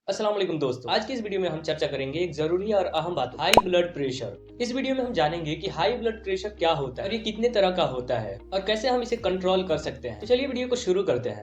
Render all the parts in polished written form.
अस्सलाम वालेकुम दोस्तों, आज की इस वीडियो में हम चर्चा करेंगे एक जरूरी और अहम बात, हाई ब्लड प्रेशर। इस वीडियो में हम जानेंगे कि हाई ब्लड प्रेशर क्या होता है और ये कितने तरह का होता है और कैसे हम इसे कंट्रोल कर सकते हैं। तो चलिए वीडियो को शुरू करते हैं।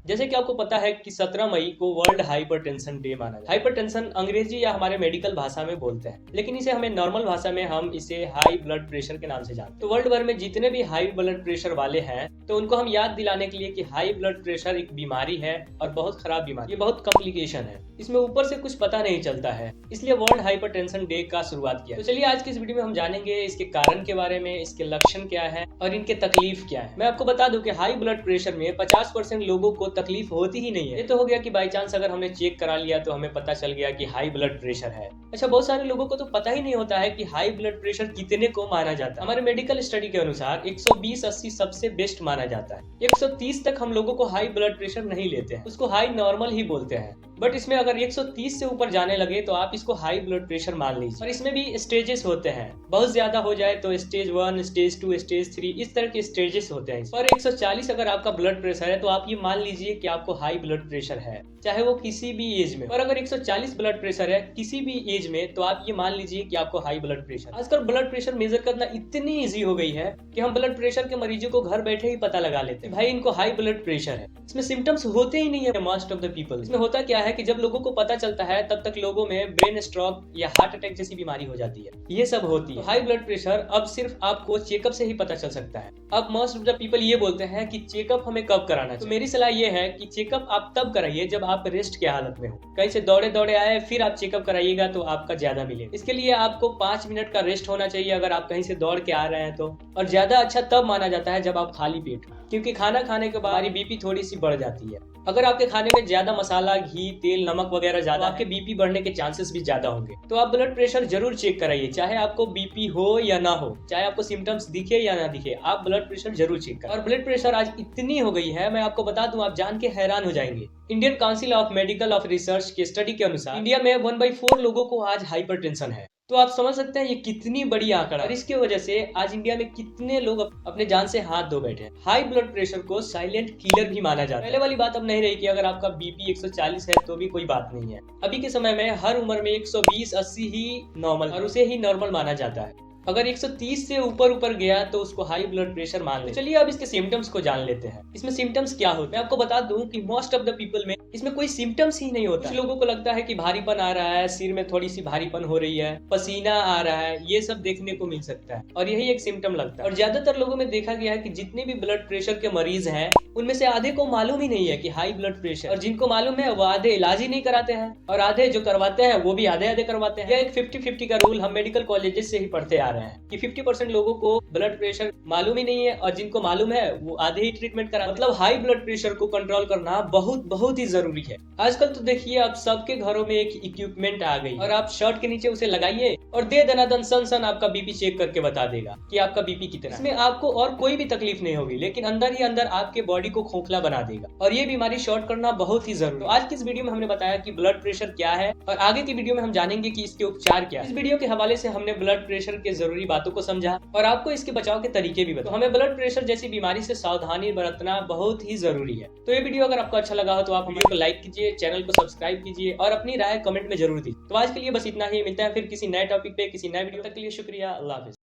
जैसे कि आपको पता है कि 17 मई को वर्ल्ड हाइपरटेंशन डे माना जाता है। हाइपरटेंशन अंग्रेजी या हमारे मेडिकल भाषा में बोलते हैं, लेकिन इसे हमें नॉर्मल भाषा में हम इसे हाई ब्लड प्रेशर के नाम से जानते हैं। तो वर्ल्ड भर में जितने भी हाई ब्लड प्रेशर वाले हैं, तो उनको हम याद दिलाने के लिए कि हाई ब्लड प्रेशर एक बीमारी है और बहुत खराब बीमारी, ये बहुत कॉम्प्लिकेशन है, इसमें ऊपर से कुछ पता नहीं चलता है, इसलिए वर्ल्ड हाइपरटेंशन डे का शुरुआत किया। तो चलिए आज की इस वीडियो में हम जानेंगे इसके कारण के बारे में, इसके लक्षण क्या है और इनके तकलीफ क्या है। मैं आपको बता दूं कि हाई ब्लड प्रेशर में 50% लोगों को तकलीफ होती ही नहीं है। ये तो हो गया कि बाई चांस अगर हमने चेक करा लिया तो हमें पता चल गया कि हाई ब्लड प्रेशर है। अच्छा, बहुत सारे लोगों को तो पता ही नहीं होता है कि हाई ब्लड प्रेशर कितने को माना जाता है। हमारे मेडिकल स्टडी के अनुसार 120-80 सबसे बेस्ट माना जाता है। 130 तक हम लोगों को हाई ब्लड प्रेशर नहीं लेते हैं, उसको हाई नॉर्मल ही बोलते हैं। बट इसमें अगर 130 से ऊपर जाने लगे तो आप इसको हाई ब्लड प्रेशर मान लीजिए। और इसमें भी स्टेजेस होते हैं, बहुत ज्यादा हो जाए तो स्टेज 1, स्टेज 2, स्टेज 3, इस तरह के स्टेजेस होते हैं। पर 140 अगर आपका ब्लड प्रेशर है तो आप ये मान लीजिए कि आपको हाई ब्लड प्रेशर है, चाहे वो किसी भी एज में। और अगर 140 ब्लड प्रेशर है किसी भी एज में तो आप ये मान लीजिए कि आपको हाई ब्लड प्रेशर। आजकल ब्लड प्रेशर मेजर करना इतनी इजी हो गई है कि हम ब्लड प्रेशर के मरीजों को घर बैठे ही पता लगा लेते हैं, भाई इनको हाई ब्लड प्रेशर है। इसमें सिम्टम्स होते ही नहीं है मोस्ट ऑफ द पीपल। इसमें होता क्या है कि जब लोगों को पता चलता है तब तक लोगों में ब्रेन स्ट्रोक या हार्ट अटैक जैसी बीमारी हो जाती है, ये सब होती है। हाई ब्लड प्रेशर अब सिर्फ आपको चेकअप से ही पता चल सकता है। अब मोस्ट ऑफ द पीपल ये बोलते हैं कि चेकअप हमें कब कराना चाहिए। तो मेरी सलाह ये है कि चेकअप आप तब कराइए जब आप रेस्ट की हालत में हो, कहीं से दौड़े दौड़े आए फिर आप चेकअप कराइएगा तो आपका ज्यादा मिलेगा। इसके लिए आपको 5 मिनट का रेस्ट होना चाहिए अगर आप कहीं से दौड़ के आ रहे हैं तो। और ज्यादा अच्छा तब माना जाता है जब आप खाली पेट हो, क्योंकि खाना खाने के बाद हमारी बीपी थोड़ी सी बढ़ जाती है। अगर आपके खाने में ज्यादा मसाला, घी, तेल, नमक वगैरह ज्यादा, आपके बीपी बढ़ने के चांसेस भी ज्यादा होंगे। तो आप ब्लड प्रेशर जरूर चेक कराइए, चाहे आपको बीपी हो या ना हो, चाहे आपको सिम्टम्स दिखे या ना दिखे, आप ब्लड प्रेशर जरूर चेक करें। और ब्लड प्रेशर आज इतनी हो गई है, मैं आपको बता दूं, आप जान के हैरान हो जाएंगे। Indian council of medical of research के स्टडी के अनुसार इंडिया में 1/4 लोगों को आज हाइपरटेंशन है। तो आप समझ सकते हैं ये कितनी बड़ी आंकड़ा, और इसकी वजह से आज इंडिया में कितने लोग अपने जान से हाथ धो बैठे हैं। हाई ब्लड प्रेशर को साइलेंट किलर भी माना जाता है। पहले वाली बात अब नहीं रही कि अगर आपका बीपी 140 है तो भी कोई बात नहीं है। अभी के समय में हर उम्र में 120-80 ही नॉर्मल, और उसे ही नॉर्मल माना जाता है। अगर 130 से ऊपर गया तो उसको हाई ब्लड प्रेशर मान ले। चलिए अब इसके सिम्टम्स को जान लेते हैं। इसमें सिम्टम्स क्या होते हैं, मैं आपको बता दूं कि मोस्ट ऑफ द पीपल में इसमें कोई सिम्टम्स ही नहीं होता। कुछ लोगों को लगता है कि भारीपन आ रहा है, सिर में थोड़ी सी भारीपन हो रही है, पसीना आ रहा है, ये सब देखने को मिल सकता है और यही एक सिम्टम लगता है। और ज्यादातर लोगों में देखा गया है कि जितने भी ब्लड प्रेशर के मरीज हैं उनमें से आधे को मालूम ही नहीं है कि हाई ब्लड प्रेशर, और जिनको मालूम है वो आधे इलाज ही नहीं कराते हैं, और आधे जो करवाते हैं वो भी आधे आधे करवाते हैं। यह एक 50-50 का रूल हम मेडिकल कॉलेजेस से ही पढ़ते आ रहे हैं कि 50% लोगों को ब्लड प्रेशर मालूम ही नहीं है और जिनको मालूम है वो आधे ही ट्रीटमेंट कराते हैं। मतलब हाई ब्लड प्रेशर को कंट्रोल करना बहुत ही जरूरी है। आजकल तो देखिए आप सबके घरों में एक इक्विपमेंट आ गई, और आप शर्ट के नीचे उसे लगाइए और दे दनादन सन आपका बीपी चेक करके बता देगा कि आपका बीपी कितना है। इसमें आपको और कोई भी तकलीफ नहीं होगी, लेकिन अंदर ही अंदर आपके बॉडी को खोखला बना देगा, और ये बीमारी शॉर्ट करना बहुत ही जरूरी है। तो आज की इस वीडियो में हमने बताया कि ब्लड प्रेशर क्या है, और आगे की वीडियो में हम जानेंगे कि इसके उपचार क्या है। इस वीडियो के हवाले से हमने ब्लड प्रेशर के जरूरी बातों को समझा और आपको इसके बचाव के तरीके भी बताए। तो हमें ब्लड प्रेशर जैसी बीमारी से सावधानी बरतना बहुत ही जरूरी है। तो ये वीडियो अगर आपको अच्छा लगा हो तो आप वीडियो को लाइक कीजिए, चैनल को सब्सक्राइब कीजिए और अपनी राय कमेंट में जरूर दीजिए। तो आज के लिए बस इतना ही, मिलते हैं फिर किसी नए टॉपिक पे किसी नए वीडियो। तक के लिए शुक्रिया, अल्लाह हाफिज।